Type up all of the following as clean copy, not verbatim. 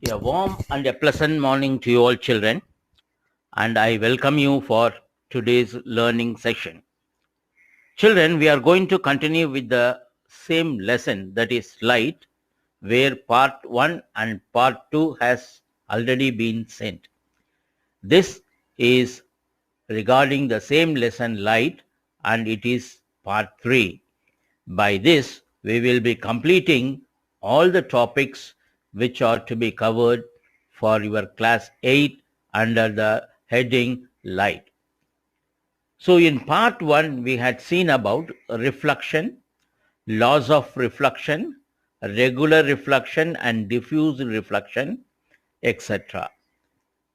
A warm and a pleasant morning to you all children, and I welcome you for today's learning session. Children, we are going to continue with the same lesson, that is light, where part 1 and part 2 has already been sent. This is regarding the same lesson light, and it is part 3. By this, we will be completing all the topics which are to be covered for your class 8 under the heading light. So in part 1, we had seen about reflection, laws of reflection, regular reflection and diffuse reflection, etc.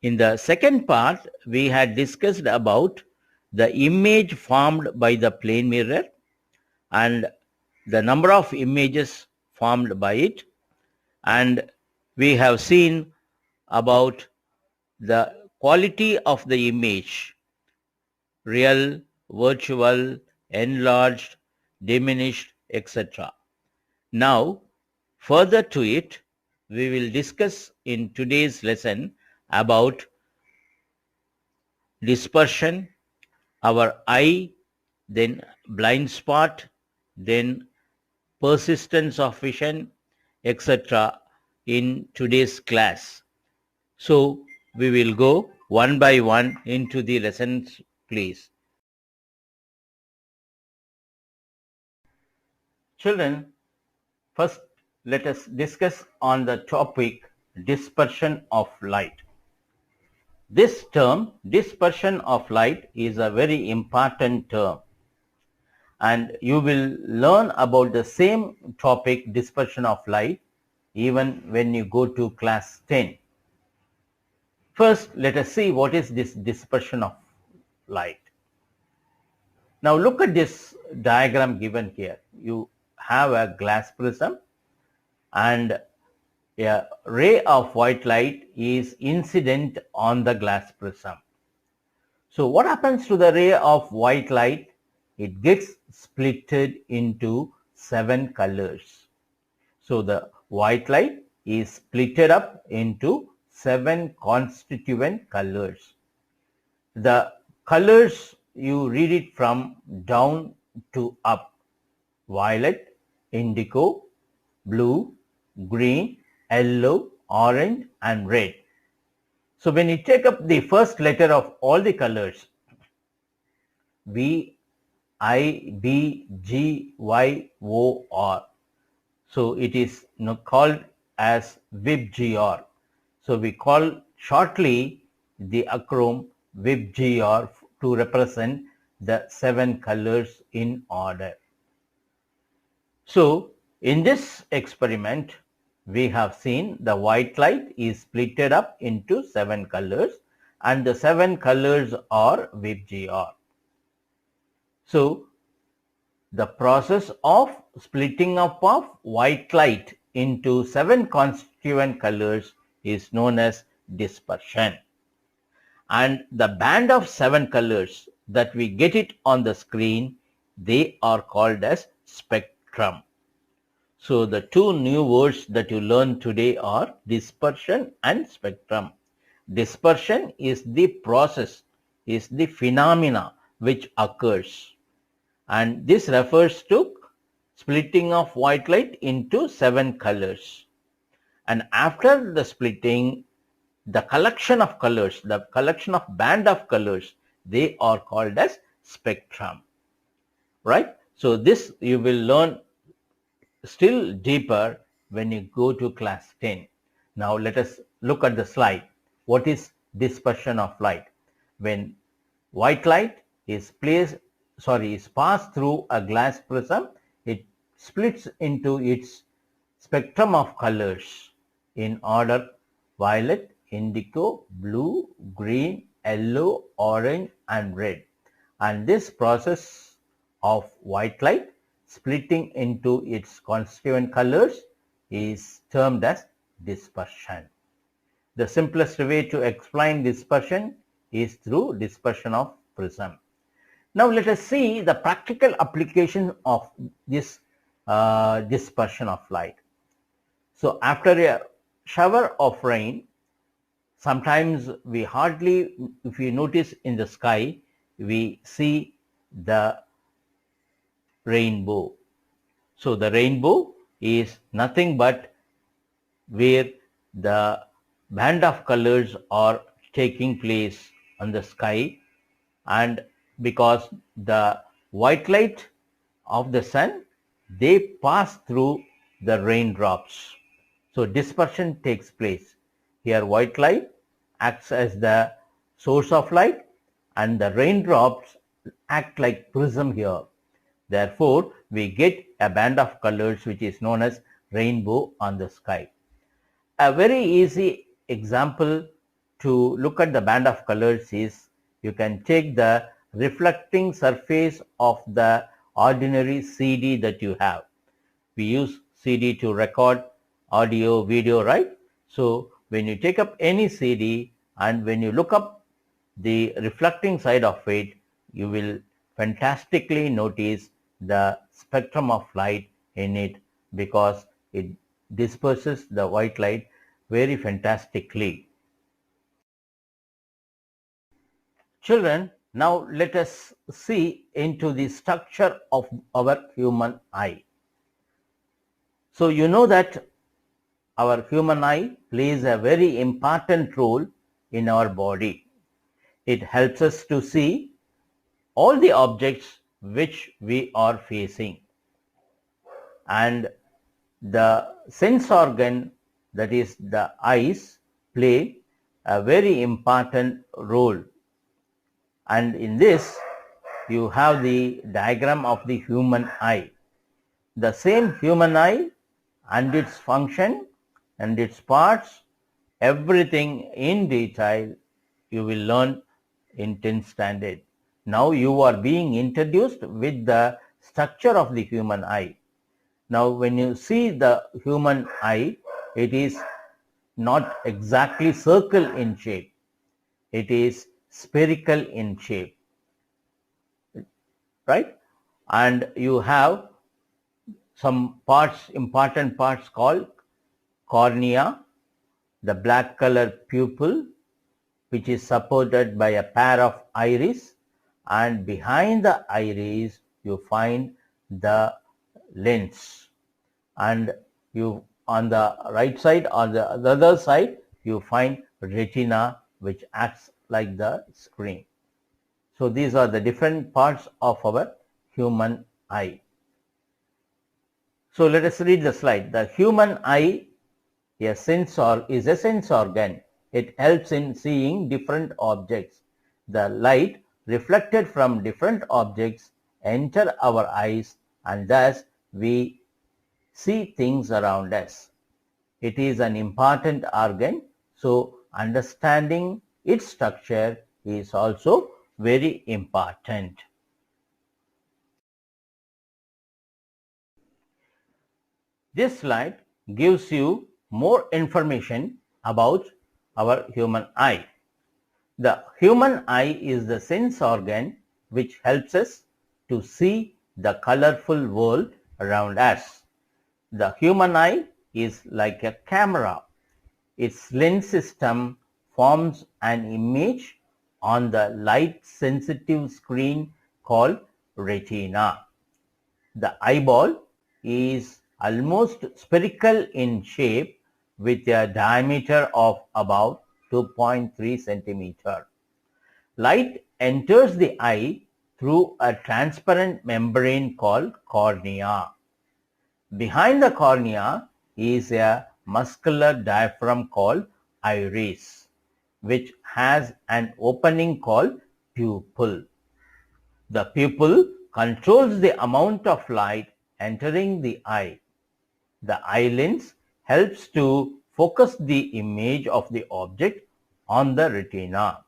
In the second part, we had discussed about the image formed by the plane mirror and the number of images formed by it, and we have seen about the quality of the image: real, virtual, enlarged, diminished, etc. Now, further to it, we will discuss in today's lesson about dispersion, our eye, then blind spot, then persistence of vision, etc. in today's class. So we will go one by one into the lessons, please. Children, first let us discuss on the topic dispersion of light. This term, dispersion of light, is a very important term, and you will learn about the same topic, dispersion of light, even when you go to class 10. First, let us see what is this dispersion of light. Now look at this diagram given here. You have a glass prism and a ray of white light is incident on the glass prism. So what happens to the ray of white light? It gets splitted into 7 colors. So the white light is splitted up into 7 constituent colors. The colors, you read it from down to up: violet, indigo, blue, green, yellow, orange and red. So when you take up the first letter of all the colors, V, I, B, G, Y, O, R. So it is called as VIBGR. So we call shortly the acronym VIBGR to represent the 7 colors in order. So in this experiment, we have seen the white light is splitted up into 7 colors and the 7 colors are VIBGR. So the process of splitting up of white light into 7 constituent colors is known as dispersion. And the band of 7 colors that we get it on the screen, they are called as spectrum. So the two new words that you learn today are dispersion and spectrum. Dispersion is the process, is the phenomena which occurs, and this refers to splitting of white light into 7 colors. And after the splitting, the collection of colors, the collection of band of colors, they are called as spectrum, right? So this you will learn still deeper when you go to class 10. Now let us look at the slide. What is dispersion of light? When white light is passed through a glass prism, it splits into its spectrum of colors in order: violet, indigo, blue, green, yellow, orange and red. And this process of white light splitting into its constituent colors is termed as dispersion. The simplest way to explain dispersion is through dispersion of prism. Now let us see the practical application of this dispersion of light. So after shower of rain, sometimes we hardly, if you notice in the sky, we see the rainbow. So the rainbow is nothing but where the band of colors are taking place on the sky, and because the white light of the sun, they pass through the raindrops. So dispersion takes place. Here white light acts as the source of light and the raindrops act like prism here. Therefore, we get a band of colors which is known as rainbow on the sky. A very easy example to look at the band of colors is you can take the reflecting surface of the ordinary CD that you have. We use CD to record audio, video, right? So when you take up any CD and when you look up the reflecting side of it, you will fantastically notice the spectrum of light in it because it disperses the white light very fantastically. Children, now let us see into the structure of our human eye. So you know that our human eye plays a very important role in our body. It helps us to see all the objects which we are facing, and the sense organ, that is the eyes, play a very important role. And in this you have the diagram of the human eye. The same human eye and its function and its parts, everything in detail you will learn in 10th standard. Now you are being introduced with the structure of the human eye. Now when you see the human eye, it is not exactly circle in shape. It is spherical in shape, right? And you have some parts, important parts called cornea, the black color pupil, which is supported by a pair of iris, and behind the iris you find the lens, and you on the right side or the other side you find retina, which acts like the screen. So these are the different parts of our human eye. So let us read the slide. The human eye is a sense organ. It helps in seeing different objects. The light reflected from different objects enter our eyes, and thus we see things around us. It is an important organ, so understanding its structure is also very important. This slide gives you more information about our human eye. The human eye is the sense organ which helps us to see the colorful world around us. The human eye is like a camera. Its lens system forms an image on the light sensitive screen called retina. The eyeball is almost spherical in shape with a diameter of about 2.3 centimeter. Light enters the eye through a transparent membrane called cornea. Behind the cornea is a muscular diaphragm called iris, which has an opening called pupil. The pupil controls the amount of light entering the eye. The eye lens helps to focus the image of the object on the retina.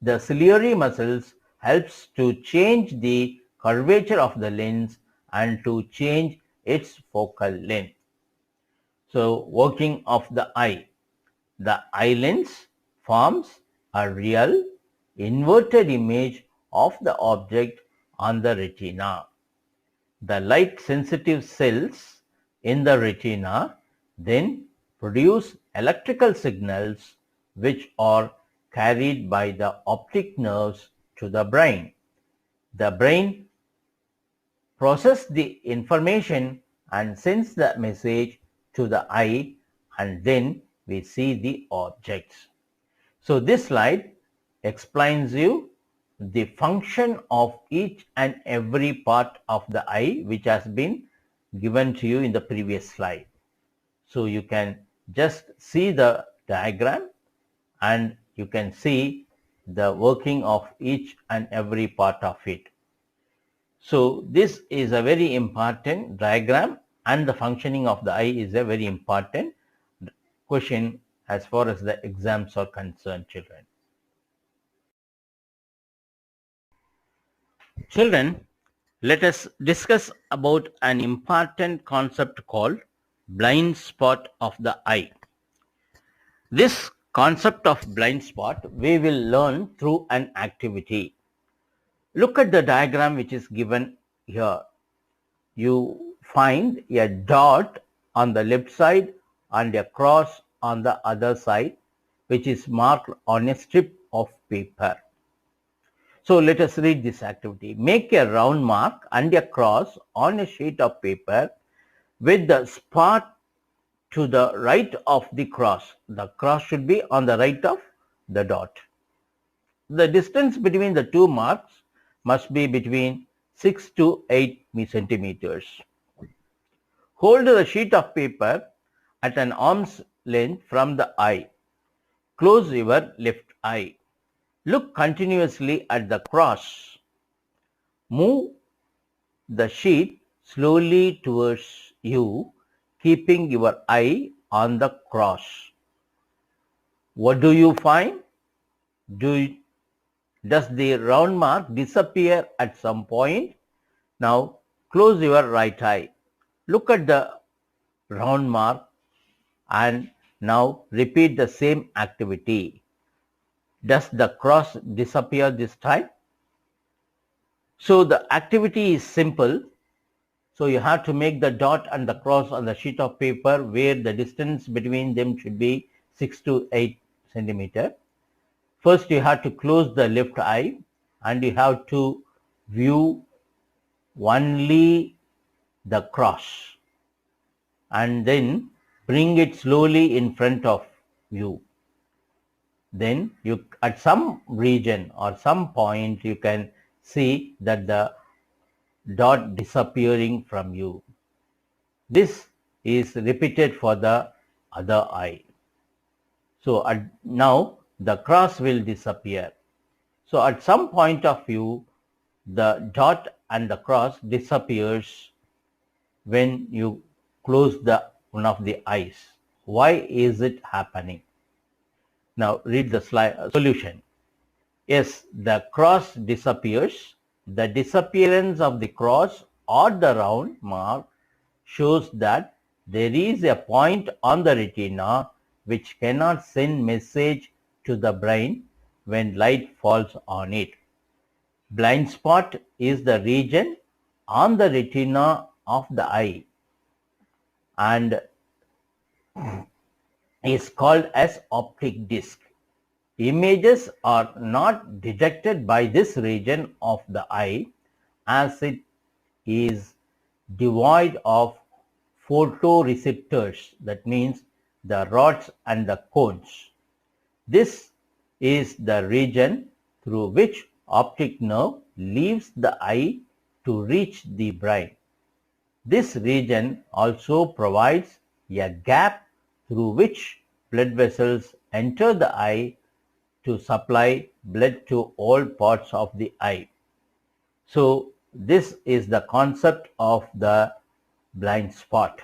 The ciliary muscles helps to change the curvature of the lens and to change its focal length. So working of the eye. The eye lens forms a real inverted image of the object on the retina. The light sensitive cells in the retina then produce electrical signals which are carried by the optic nerves to the brain. The brain processes the information and sends the message to the eye, and then we see the objects. So this slide explains you the function of each and every part of the eye which has been given to you in the previous slide. So you can just see the diagram and you can see the working of each and every part of it. So this is a very important diagram, and the functioning of the eye is a very important question as far as the exams are concerned, children. Children, let us discuss about an important concept called blind spot of the eye. This concept of blind spot we will learn through an activity. Look at the diagram which is given here. You find a dot on the left side and a cross on the other side, which is marked on a strip of paper. So let us read this activity. Make a round mark and a cross on a sheet of paper with the spot to the right of the cross. The cross should be on the right of the dot. The distance between the two marks must be between 6 to 8 centimeters. Hold the sheet of paper at an arm's length from the eye. Close your left eye. Look continuously at the cross. Move the sheet slowly towards you, keeping your eye on the cross. What do you find? Does the round mark disappear at some point? Now close your right eye. Look at the round mark and now repeat the same activity. Does the cross disappear this time? So the activity is simple. So you have to make the dot and the cross on the sheet of paper where the distance between them should be 6 to 8 centimeter. First you have to close the left eye and you have to view only the cross and then bring it slowly in front of you. Then you at some region or some point you can see that the dot disappearing from you. This is repeated for the other eye. So now the cross will disappear. So at some point of view the dot and the cross disappears when you close one of the eyes. Why is it happening? Now read the slide solution. Yes, the cross disappears. The disappearance of the cross or the round mark shows that there is a point on the retina which cannot send message to the brain when light falls on it. Blind spot is the region on the retina of the eye and is called as optic disc. Images are not detected by this region of the eye as it is devoid of photoreceptors, that means the rods and the cones. This is the region through which optic nerve leaves the eye to reach the brain. This region also provides a gap through which blood vessels enter the eye to supply blood to all parts of the eye. So this is the concept of the blind spot.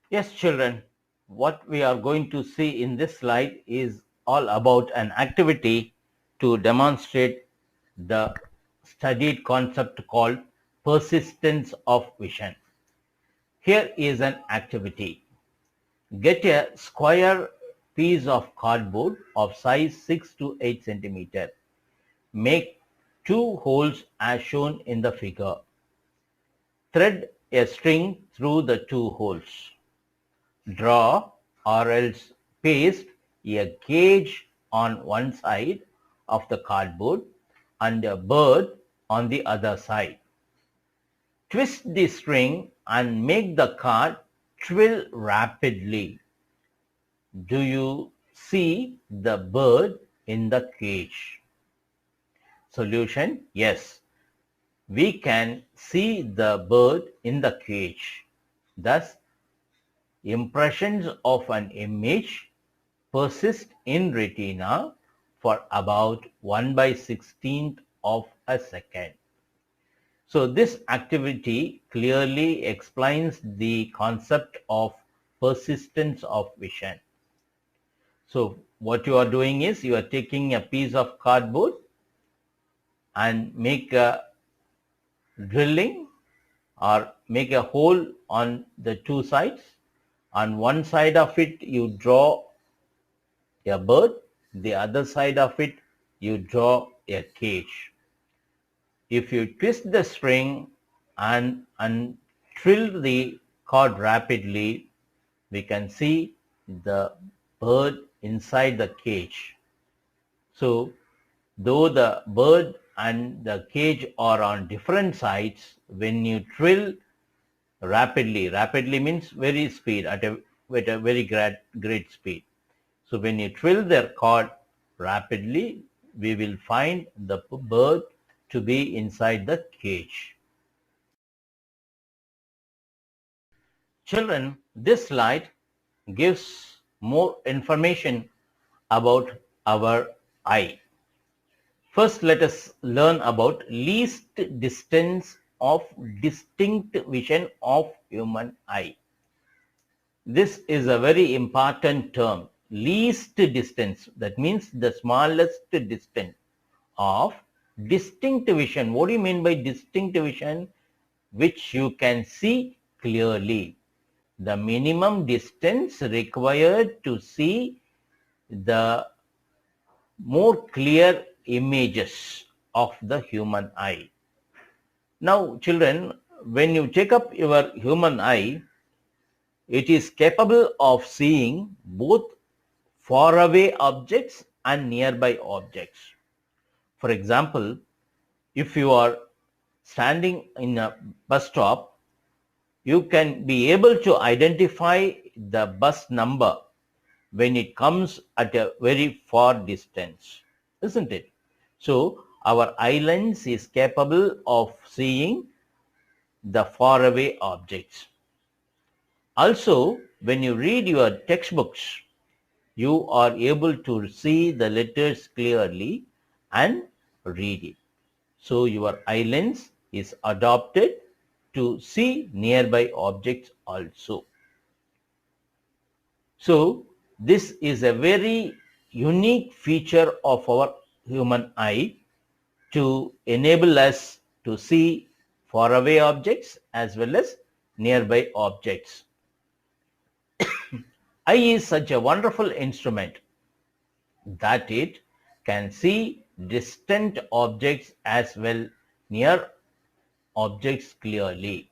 Yes, children, what we are going to see in this slide is all about an activity to demonstrate the studied concept called persistence of vision. Here is an activity. Get a square piece of cardboard of size 6 to 8 centimeter. Make 2 holes as shown in the figure. Thread a string through the 2 holes. Draw or else paste a cage on one side of the cardboard and a bird on the other side. Twist the string and make the card twirl rapidly. Do you see the bird in the cage? Solution: yes. We can see the bird in the cage. Thus, impressions of an image persist in retina for about 1/16th of a second. So this activity clearly explains the concept of persistence of vision. So what you are doing is you are taking a piece of cardboard and make a drilling or make a hole on the two sides. On one side of it you draw a bird, the other side of it you draw a cage. If you twist the string and trill the cord rapidly, we can see the bird inside the cage. So though the bird and the cage are on different sides, when you trill rapidly means very speed, with a very great speed. So when you trill the cord rapidly, we will find the bird to be inside the cage. Children, this slide gives more information about our eye. First, let us learn about least distance of distinct vision of human eye. This is a very important term. Least distance, that means the smallest distance of distinct vision. What do you mean by distinct vision? Which you can see clearly. The minimum distance required to see the more clear images of the human eye. Now children, when you take up your human eye, it is capable of seeing both faraway objects and nearby objects. For example, if you are standing in a bus stop, you can be able to identify the bus number when it comes at a very far distance, isn't it? So our eye lens is capable of seeing the faraway objects. Also, when you read your textbooks, you are able to see the letters clearly and read it. So your eye lens is adopted to see nearby objects also. So this is a very unique feature of our human eye to enable us to see faraway objects as well as nearby objects. Eye is such a wonderful instrument that it can see distant objects as well near objects clearly.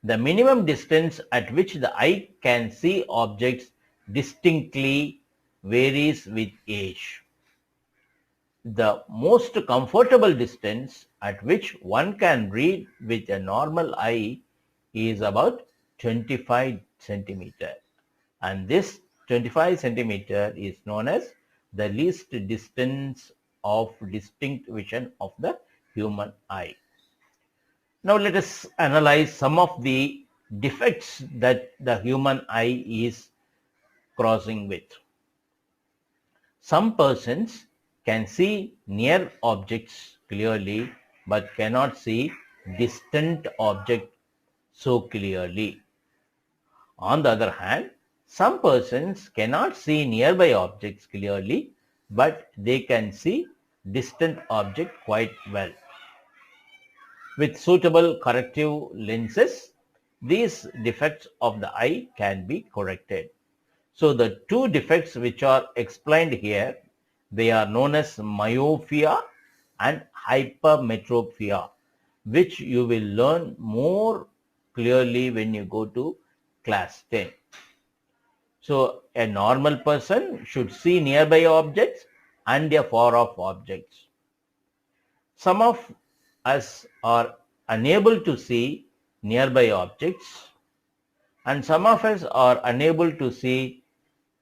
The minimum distance at which the eye can see objects distinctly varies with age. The most comfortable distance at which one can read with a normal eye is about 25 centimeter, and this 25 centimeter is known as the least distance of distinct vision of the human eye. Now let us analyze some of the defects that the human eye is crossing with. Some persons can see near objects clearly but cannot see distant objects so clearly. On the other hand, some persons cannot see nearby objects clearly but they can see distant object quite well. With suitable corrective lenses, these defects of the eye can be corrected. So the two defects which are explained here, they are known as myopia and hypermetropia, which you will learn more clearly when you go to class 10. So a normal person should see nearby objects and a far off objects. Some of us are unable to see nearby objects and some of us are unable to see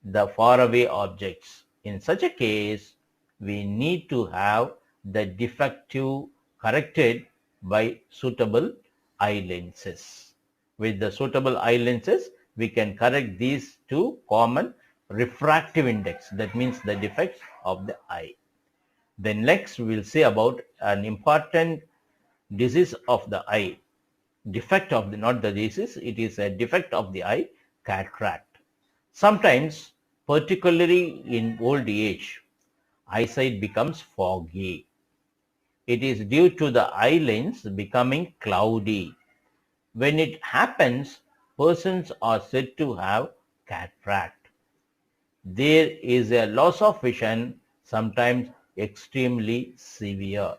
the faraway objects. In such a case, we need to have the defective corrected by suitable eye lenses. With the suitable eye lenses, we can correct these two common refractive index, that means the defects of the eye. Then next we will see about an important disease of the eye, defect of the, not the disease, it is a defect of the eye, cataract. Sometimes, particularly in old age, eyesight becomes foggy. It is due to the eye lens becoming cloudy. When it happens, persons are said to have cataract. There is a loss of vision, sometimes extremely severe.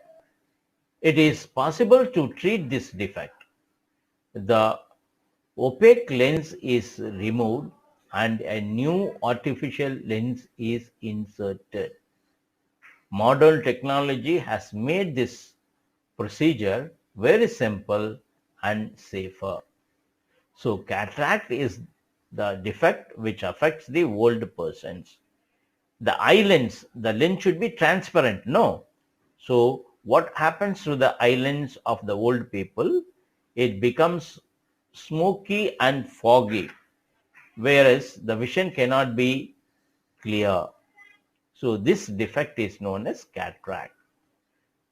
It is possible to treat this defect. The opaque lens is removed and a new artificial lens is inserted. Modern technology has made this procedure very simple and safer. So cataract is the defect which affects the old persons. The eye lens, the lens should be transparent, no? So what happens to the eye lens of the old people? It becomes smoky and foggy, whereas the vision cannot be clear. So this defect is known as cataract.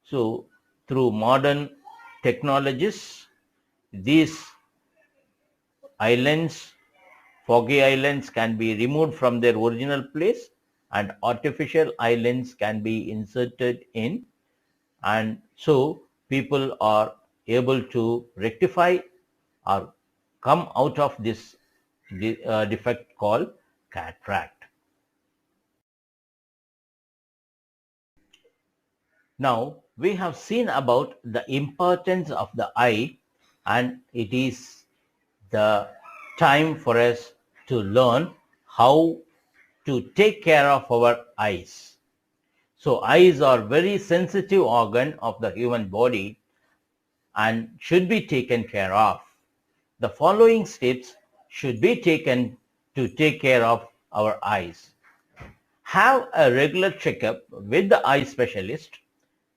So through modern technologies, these eye lens, foggy eye lens can be removed from their original place and artificial eye lens can be inserted in, and so people are able to rectify or come out of this defect called cataract. Now we have seen about the importance of the eye, and it is the time for us to learn how to take care of our eyes. So eyes are very sensitive organ of the human body and should be taken care of. The following steps should be taken to take care of our eyes. Have a regular checkup with the eye specialist.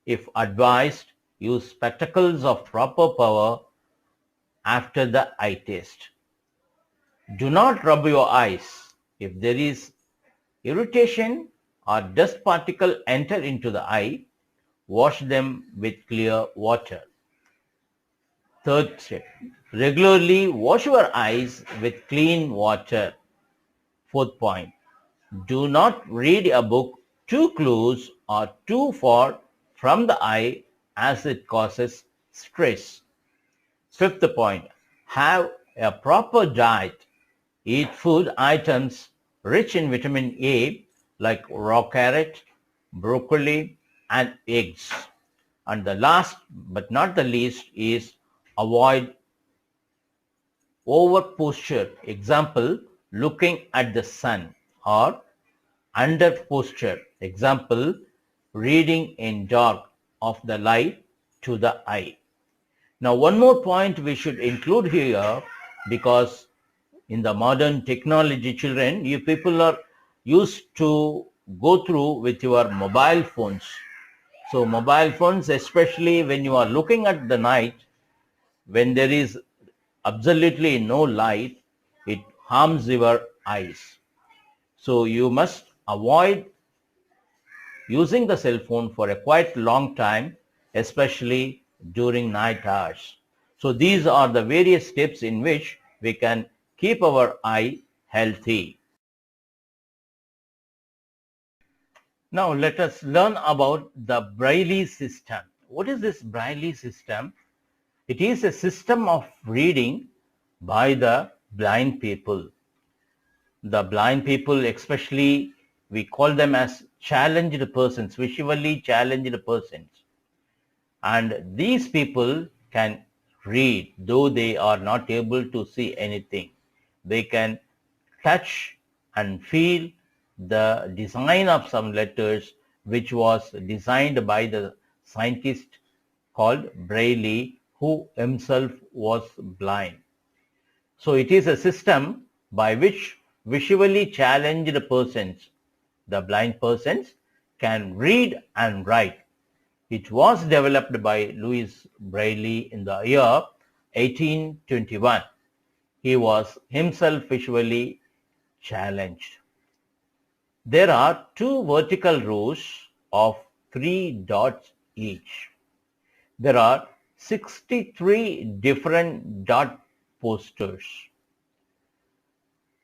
If advised, use spectacles of proper power after the eye test. Do not rub your eyes. If there is irritation or dust particle enter into the eye, wash them with clear water. Third step, regularly wash your eyes with clean water. Fourth point, do not read a book too close or too far from the eye as it causes stress. Fifth point, have a proper diet. Eat food items rich in vitamin A like raw carrot, broccoli and eggs. And the last but not the least is avoid over posture. Example, looking at the sun, or under posture. Example, reading in dark of the light to the eye. Now one more point we should include here, because in the modern technology, children, you people are used to go through with your mobile phones. So mobile phones, especially when you are looking at the night, when there is absolutely no light, it harms your eyes. So you must avoid using the cell phone for a quite long time, especially during night hours. So these are the various steps in which we can keep our eye healthy. Now let us learn about the Braille system. What is this Braille system? It is a system of reading by the blind people. The blind people, especially, we call them as challenged persons, visually challenged persons. And these people can read, though they are not able to see anything. They can touch and feel the design of some letters, which was designed by the scientist called Braille, who himself was blind. So it is a system by which visually challenged persons, the blind persons, can read and write. It was developed by Louis Braille in the year 1821. He was himself visually challenged. There are two vertical rows of 3 dots each. There are 63 different dot posters.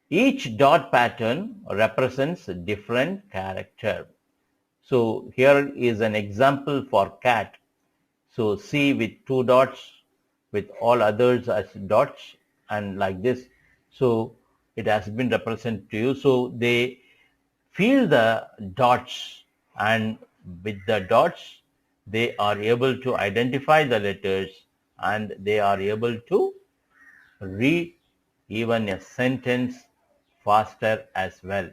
Each dot pattern represents a different character. So here is an example for cat. So C with 2 dots, with all others as dots, and like this. So it has been represented to you. So they feel the dots, and with the dots they are able to identify the letters, and they are able to read even a sentence faster as well.